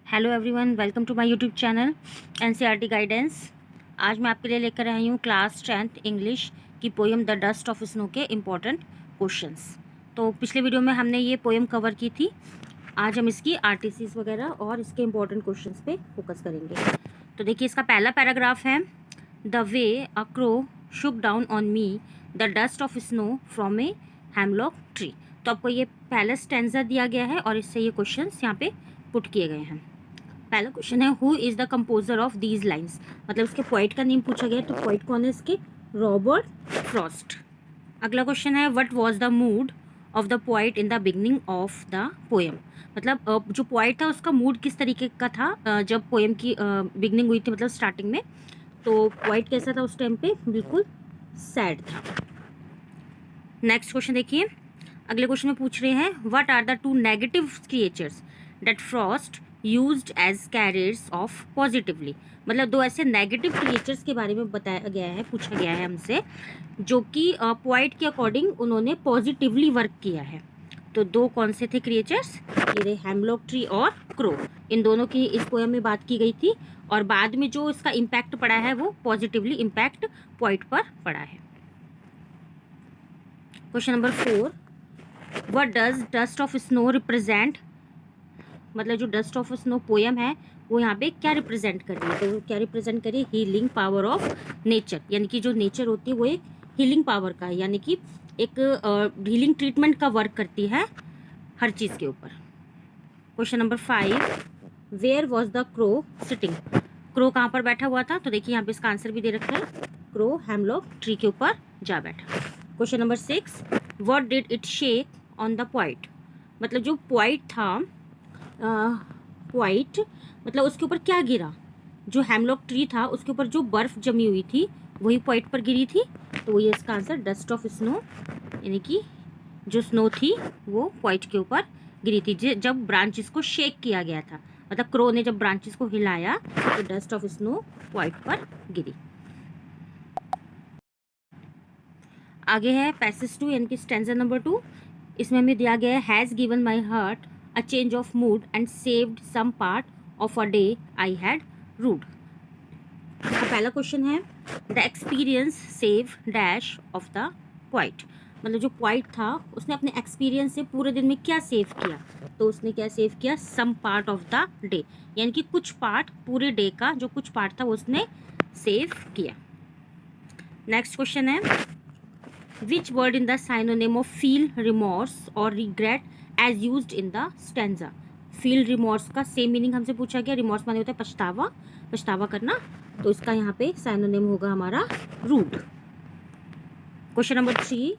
Hello everyone, welcome to my YouTube channel NCERT guidance. आज मैं आपके लिए लेकर आई हूँ क्लास 10th इंग्लिश की poem the dust of snow के इम्पॉर्टेंट क्वेश्चंस। तो पिछले वीडियो में हमने ये पोएम कवर की थी। आज हम इसकी आरटीसीज वगैरह और इसके इम्पॉर्टेंट क्वेश्चंस पे फोकस करेंगे। तो देखिए, इसका पहला पैराग्राफ है, the way a crow Shuk down on me the dust of snow from A hemlock tree. तो आपको ये पहला स्टैंजा दिया गया है और इससे ये क्वेश्चंस यहाँ पे पुट किए गए हैं। पहला क्वेश्चन है, who is the composer of these lines. मतलब इसके पोइट का नेम पूछा गया है, तो पोइट कौन है इसके? Robert Frost. अगला क्वेश्चन है, what was the mood off the poet in the beginning of the poem. मतलब जो पोइट था उसका मूड किस तरीके का था जब पोएम की बिगनिंग हुई थी, मतलब स्टार्टिंग में। तो पोइट कैसा था उस टाइम पे? बिल्कुल सैड था। नेक्स्ट क्वेश्चन देखिए, अगले क्वेश्चन में पूछ रहे हैं, what are the two negative creatures that Frost used as carriers of positively. मतलब दो ऐसे नेगेटिव क्रिएचर्स के बारे में बताया गया है, पूछा गया है हमसे, जो कि पोइट के अकॉर्डिंग उन्होंने पॉजिटिवली वर्क किया है। तो दो कौन से थे क्रिएचर्स? ये रहे हेमलॉक ट्री और क्रो। इन दोनों की इस पोएम में बात की गई थी और बाद में जो इसका इम्पैक्ट पड़ा है वो पॉजिटिवली इम्पैक्ट पोइट पर पड़ा है। Question number 4, what does dust of snow represent. मतलब जो डस्ट ऑफ स्नो पोएम है वो यहाँ पे क्या रिप्रेजेंट कर रही है? तो क्या रिप्रेजेंट कर रही है? Healing power of nature. यानी कि जो नेचर होती है वो एक हीलिंग पावर का है, यानी कि एक हीलिंग ट्रीटमेंट का वर्क करती है हर चीज़ के ऊपर। Question number 5, where was the crow sitting. Crow कहाँ पर बैठा हुआ था? तो देखिए यहाँ पे इसका आंसर भी दे रखा है, क्रो हेमलॉक ट्री के ऊपर जा बैठा। Question number 6, what did it shake on the poet. मतलब जो पोइट था, पोइट मतलब उसके ऊपर क्या गिरा? जो हेमलॉक ट्री था उसके ऊपर जो बर्फ जमी हुई थी वही पोइट पर गिरी थी। तो ये इसका आंसर डस्ट ऑफ स्नो, यानी कि जो स्नो थी वो पोइट के ऊपर गिरी थी जब ब्रांचेस को शेक किया गया था। मतलब क्रो ने जब ब्रांचेस को हिलाया तो डस्ट ऑफ स्नो पोइट पर गिरी। आगे है पैसेज 2, यानी कि स्टैंजा नंबर 2। इसमें हमें दिया गया है, has given my heart a change of mood and saved some part of a day I had rued. पहला क्वेश्चन है, the experience save dash of the poet. मतलब जो पोइट था उसने अपने एक्सपीरियंस से पूरे दिन में क्या सेव किया? तो उसने क्या सेव किया? Some part of the day, यानी कि कुछ पार्ट, पूरे डे का जो कुछ पार्ट था वो उसने सेव किया। नेक्स्ट क्वेश्चन है, Which word in the synonym of feel, remorse or regret as used in the stanza। feel remorse का सेम मीनिंग हमसे पूछा गया। remorse माने होता है पछतावा, पछतावा करना। तो इसका यहाँ पे synonym होगा हमारा rude। Question number 3,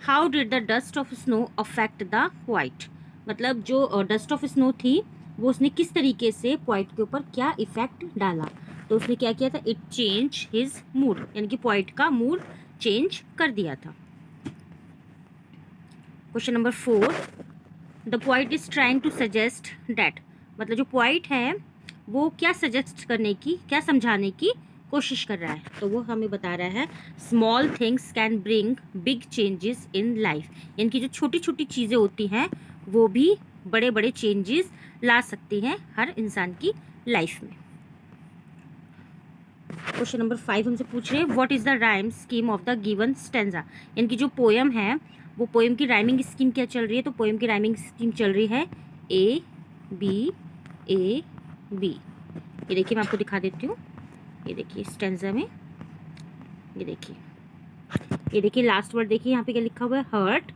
how did the dust of snow affect the poet. मतलब जो डस्ट ऑफ स्नो थी वो उसने किस तरीके से पोइट के ऊपर क्या इफेक्ट डाला? तो उसने क्या किया था? इट चेंज हिज मूड, यानी कि पोइट का मूड चेंज कर दिया था। Question number 4, the poet is trying to suggest that. मतलब जो पोइट है वो क्या सजेस्ट करने की, क्या समझाने की कोशिश कर रहा है? तो वो हमें बता रहा है, small things can bring big changes in life. यानी कि जो छोटी छोटी चीज़ें होती हैं वो भी बड़े बड़े चेंजेस ला सकती हैं हर इंसान की लाइफ में। क्वेश्चन नंबर 5 हमसे पूछ रहे हैं, what is the rhyme scheme of the given stanza. यानी कि जो पोएम है वो पोएम की राइमिंग स्कीम क्या चल रही है? तो पोएम की राइमिंग स्कीम चल रही है ए बी ए बी। ये देखिए मैं आपको दिखा देती हूँ। ये देखिए स्टैंजा में, ये देखिए लास्ट वर्ड देखिए यहाँ पे क्या लिखा हुआ है, हर्ट।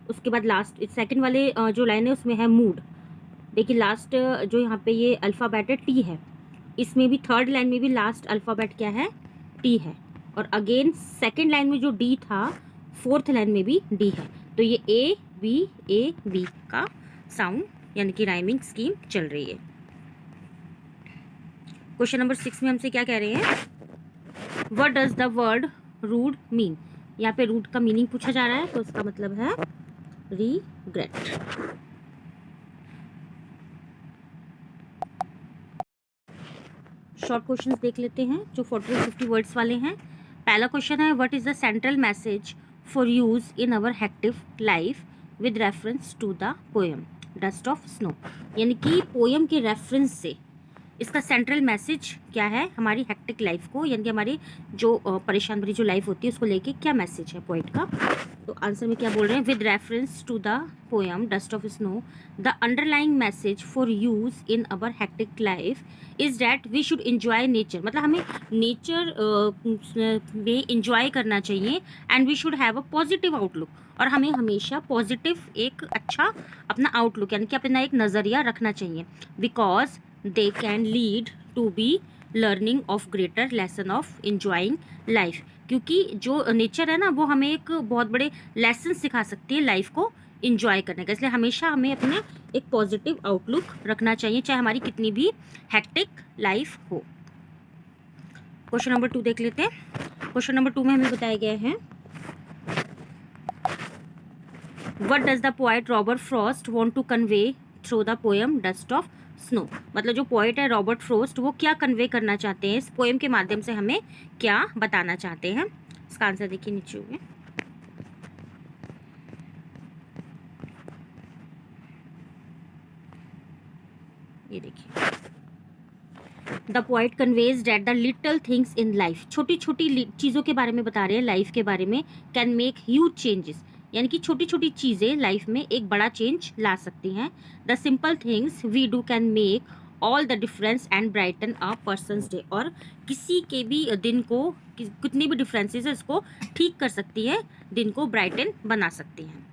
उसके बाद लास्ट सेकंड वाले जो लाइन है उसमें है मूड। देखिए लास्ट जो यहाँ पे ये अल्फ़ाबेट है टी है, इसमें भी थर्ड लाइन में भी लास्ट अल्फ़ाबेट क्या है? टी है। और अगेन सेकंड लाइन में जो डी था फोर्थ लाइन में भी डी है। तो ये ए बी का साउंड, यानी कि राइमिंग स्कीम चल रही है। क्वेश्चन नंबर 6 में हमसे क्या कह रहे हैं, what does the word rued mean. यहाँ पे रूड का मीनिंग पूछा जा रहा है, तो इसका मतलब है रिग्रेट। शॉर्ट क्वेश्चंस देख लेते हैं जो 40-50 वर्ड्स वाले हैं। पहला क्वेश्चन है, what is the central message for use in our hectic life with reference to the poem. Dust of snow. यानी कि पोयम के रेफरेंस से इसका सेंट्रल मैसेज क्या है, हमारी हेक्टिक लाइफ को, यानी कि हमारी जो परेशान भरी जो लाइफ होती है उसको लेके क्या मैसेज है पोइट का। तो आंसर में क्या बोल रहे हैं, with reference to the poem dust of snow the underlying message for use in our hectic life is that we should enjoy nature. मतलब हमें नेचर में इंजॉय करना चाहिए, and we should have a positive outlook, और हमें हमेशा positive एक अच्छा अपना आउटलुक यानी कि अपना एक नज़रिया रखना चाहिए, because they can lead to be learning of greater lesson of enjoying life। क्योंकि जो नेचर है ना वो हमें एक बहुत बड़े लेसन सिखा सकती है लाइफ को इंजॉय करने का। इसलिए हमेशा हमें अपना एक पॉजिटिव आउटलुक रखना चाहिए, चाहे हमारी कितनी भी हेक्टिक लाइफ हो। क्वेश्चन नंबर 2 देख लेते हैं। क्वेश्चन नंबर 2 में हमें बताया गया है, what does the poet Robert Frost want to convey through the poem dust of snow. मतलब जो पोएट है रॉबर्ट फ्रॉस्ट वो क्या कन्वे करना चाहते हैं, इस पोएम के माध्यम से हमें क्या बताना चाहते हैं। इसका आंसर देखिए नीचे हुए, ये देखिए, the poet conveys that the little things in life, छोटी छोटी चीज़ों के बारे में बता रहे हैं, लाइफ के बारे में, कैन मेक ह्यूज चेंजेस। यानी कि छोटी छोटी चीज़ें लाइफ में एक बड़ा चेंज ला सकती हैं। The simple things we do can make all the difference and brighten a person's day. और किसी के भी दिन को, कितनी भी डिफरेंसेस है उसको ठीक कर सकती है, दिन को ब्राइटन बना सकती हैं।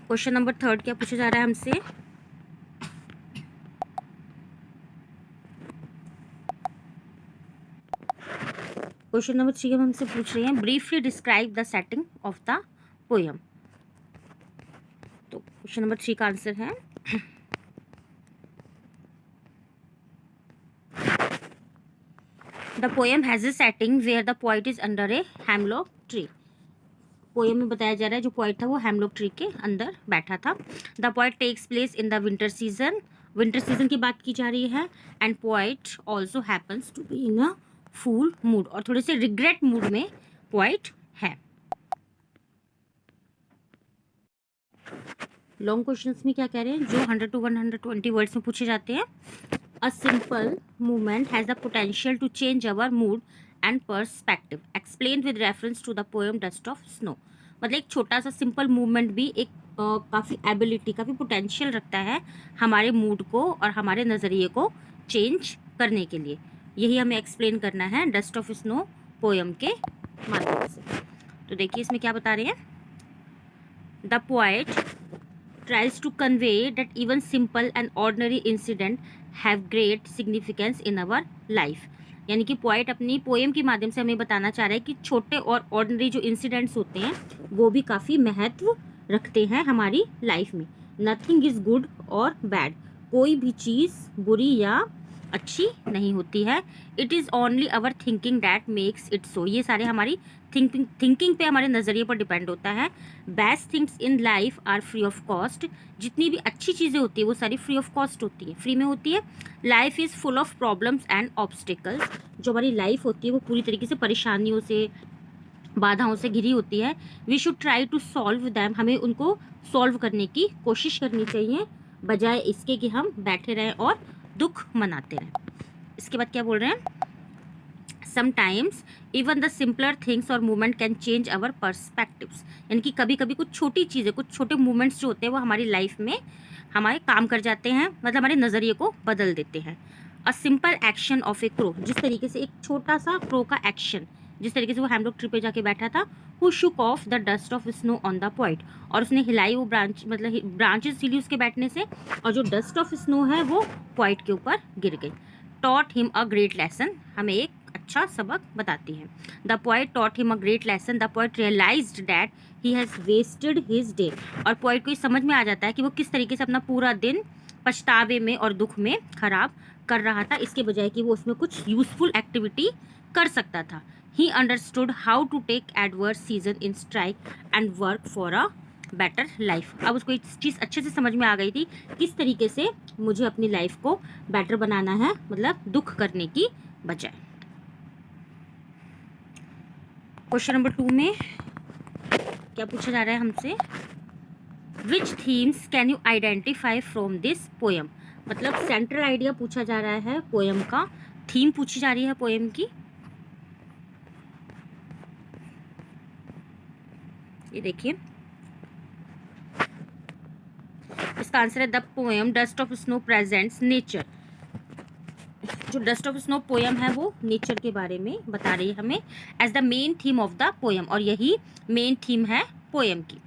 क्वेश्चन नंबर 3 क्या पूछा जा रहा है हमसे, क्वेश्चन नंबर 3 हम हमसे पूछ रहे हैं, briefly describe the setting of the poem. तो क्वेश्चन नंबर 3 का आंसर है, the poem has a setting where the poet is under a hemlock tree. Poem में बताया जा रहा है जो पोइट था वो हेमलॉक ट्री के अंदर बैठा था। The poet takes place in the winter season, winter season की बात की जा रही है, and poet also happens to be in a foul mood, और थोड़े से रिग्रेट मूड में पोइट है। लॉन्ग क्वेश्चंस में क्या कह रहे हैं, जो 100 to 120 वर्ड्स में पूछे जाते हैं। A simple movement has the potential to change our mood and perspective. Explained with reference to the poem Dust of Snow. मतलब एक छोटा सा सिंपल मूवमेंट भी एक काफ़ी एबिलिटी, काफ़ी पोटेंशियल रखता है हमारे मूड को और हमारे नज़रिए को चेंज करने के लिए। यही हमें एक्सप्लेन करना है डस्ट ऑफ स्नो पोएम के माध्यम से। तो देखिए इसमें क्या बता रहे हैं, the poet tries to convey that even simple and ordinary incident have great significance in our life। यानी कि पोएट अपनी पोएम के माध्यम से हमें बताना चाह रहा है कि छोटे और ऑर्डिनरी जो इंसिडेंट्स होते हैं वो भी काफ़ी महत्व रखते हैं हमारी लाइफ में। नथिंग इज़ गुड और बैड, कोई भी चीज़ बुरी या अच्छी नहीं होती है। It is only our thinking that makes it so, ये सारे हमारी थिंकिंग पे, हमारे नज़रिए पर डिपेंड होता है। Best things in life are free of cost, जितनी भी अच्छी चीज़ें होती है वो सारी फ्री ऑफ कॉस्ट होती है, फ्री में होती है। Life is full of problems and obstacles, जो हमारी लाइफ होती है वो पूरी तरीके से परेशानियों से, बाधाओं से घिरी होती है। We should try to solve them, हमें उनको सॉल्व करने की कोशिश करनी चाहिए, बजाय इसके कि हम बैठे रहें और दुख मनाते रहें। इसके बाद क्या बोल रहे हैं, sometimes even the simpler things और movement can change our perspectives. यानी कि कभी कभी कुछ छोटी चीज़ें, कुछ छोटे मूवमेंट्स जो होते हैं वो हमारी लाइफ में हमारे काम कर जाते हैं, मतलब हमारे नज़रिए को बदल देते हैं। A simple action of A crow, जिस तरीके से एक छोटा सा क्रो का एक्शन, जिस तरीके से वो हेमलॉक ट्री पे जाके बैठा था, who shook off the dust of snow on the poet, और उसने हिलाई वो ब्रांच, मतलब ब्रांचेस हिली उसके बैठने से, और जो डस्ट ऑफ स्नो है वो पोइट के ऊपर गिर गई। Taught him a great lesson, हमें एक अच्छा सबक बताती है। The poet taught him a great lesson, the poet realised that he has wasted his day, और पोइट को समझ में आ जाता है कि वो किस तरीके से अपना पूरा दिन पछतावे में और दुख में खराब कर रहा था, इसके बजाय कि वो उसमें कुछ यूजफुल एक्टिविटी कर सकता था। He understood how to take adverse season in strike and work for a better life. अब उसको एक चीज़ अच्छे से समझ में आ गई थी, किस तरीके से मुझे अपनी लाइफ को बेटर बनाना है, मतलब दुख करने की बजाय। क्वेश्चन नंबर 2 में क्या पूछा जा रहा है हमसे, which themes can you identify from this poem. मतलब सेंट्रल आइडिया पूछा जा रहा है पोएम का, थीम पूछी जा रही है पोएम की। ये देखिए, इसका आंसर है the poem dust of snow presents nature. जो डस्ट ऑफ स्नो पोएम है वो नेचर के बारे में बता रही है हमें as the main theme of the poem, और यही मेन थीम है पोएम की।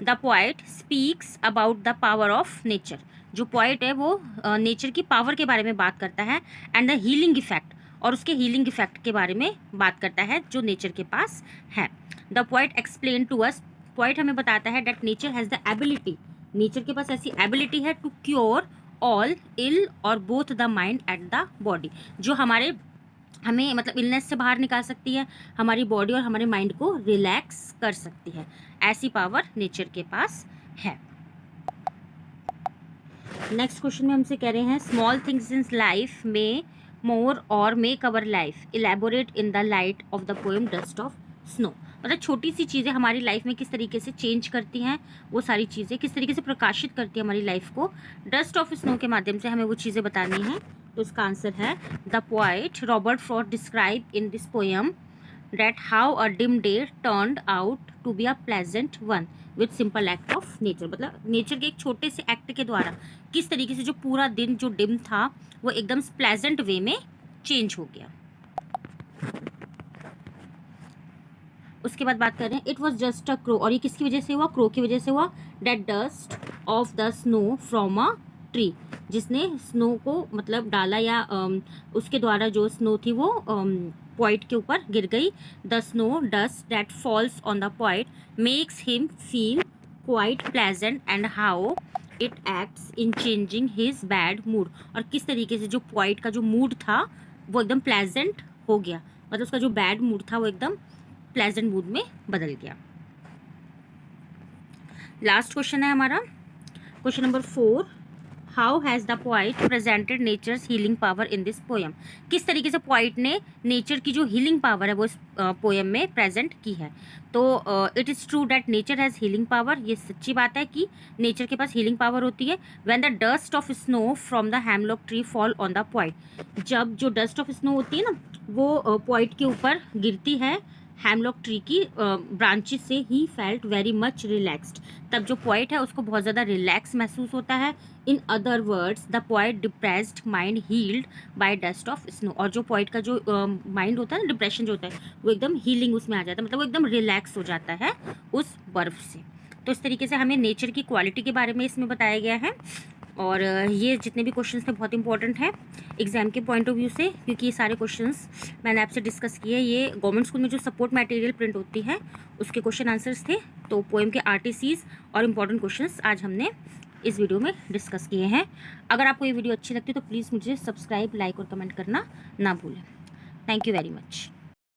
The poet speaks about the power of nature. जो पोएट है वो नेचर की पावर के बारे में बात करता है, एंड द हीलिंग इफेक्ट, और उसके हीलिंग इफेक्ट के बारे में बात करता है जो नेचर के पास है। The poet explain to us, poet हमें बताता है that nature has the ability, nature के पास ऐसी एबिलिटी है टू क्योर ऑल इल और both the mind and the body, जो हमें मतलब इलनेस से बाहर निकाल सकती है, हमारी बॉडी और हमारे माइंड को रिलैक्स कर सकती है। ऐसी पावर नेचर के पास है। नेक्स्ट क्वेश्चन में हमसे कह रहे हैं स्मॉल थिंग्स इन लाइफ में मोर और make our life elaborate in the light of the poem dust of snow. मतलब छोटी सी चीज़ें हमारी लाइफ में किस तरीके से चेंज करती हैं, वो सारी चीज़ें किस तरीके से प्रकाशित करती है हमारी लाइफ को, डस्ट ऑफ स्नो के माध्यम से हमें वो चीज़ें बतानी हैं। तो इसका आंसर है the poet Robert Frost describe in this poem that how a dim day turned out to be a pleasant one with simple act of nature. मतलब नेचर के एक छोटे से एक्ट के द्वारा किस तरीके से जो पूरा दिन जो डिम था वो एकदम प्लेजेंट वे में चेंज हो गया। उसके बाद बात कर रहे हैं it was just a crow, और ये किसकी वजह से हुआ, क्रो की वजह से हुआ। That dust of the snow from a tree, जिसने स्नो को मतलब डाला या उसके द्वारा जो स्नो थी वो पॉइंट के ऊपर गिर गई। The snow dust that falls on the point makes him feel quite pleasant and how it acts in changing his bad mood, और किस तरीके से जो पॉइंट का जो मूड था वो एकदम प्लेजेंट हो गया, मतलब उसका जो बैड मूड था वो एकदम प्लेजेंट मूड में बदल गया। लास्ट क्वेश्चन है हमारा question number 4, how has the poet presented nature's healing power in this poem. किस तरीके से पोएट ने नेचर की जो हीलिंग पावर है वो इस पोएम में प्रेजेंट की है। तो it is true that nature has healing power, ये सच्ची बात है कि नेचर के पास हीलिंग पावर होती है। When the dust of snow from the hemlock tree fall on the point, जब जो डस्ट ऑफ स्नो होती है ना वो पॉइंट के ऊपर गिरती है हेमलॉक ट्री की ब्रांचेस से, he felt very much relaxed, तब जो पोएट है उसको बहुत ज़्यादा रिलैक्स महसूस होता है। In other words the poet depressed mind healed by dust of snow, और जो पोएट का जो माइंड होता है ना, डिप्रेशन जो होता है वो एकदम हीलिंग उसमें आ जाता है, मतलब वो एकदम रिलैक्स हो जाता है उस बर्फ़ से। तो इस तरीके से हमें नेचर की क्वालिटी के बारे में इसमें बताया गया है, और ये जितने भी क्वेश्चंस थे बहुत इंपॉर्टेंट हैं एग्जाम के पॉइंट ऑफ व्यू से, क्योंकि ये सारे क्वेश्चंस मैंने आपसे डिस्कस किए। ये गवर्नमेंट स्कूल में जो सपोर्ट मटेरियल प्रिंट होती है उसके क्वेश्चन आंसर्स थे। तो पोएम के आरटीसीज और इम्पॉर्टेंट क्वेश्चंस आज हमने इस वीडियो में डिस्कस किए हैं। अगर आपको ये वीडियो अच्छी लगती है तो प्लीज़ मुझे सब्सक्राइब, लाइक और कमेंट करना ना भूलें। Thank you very much.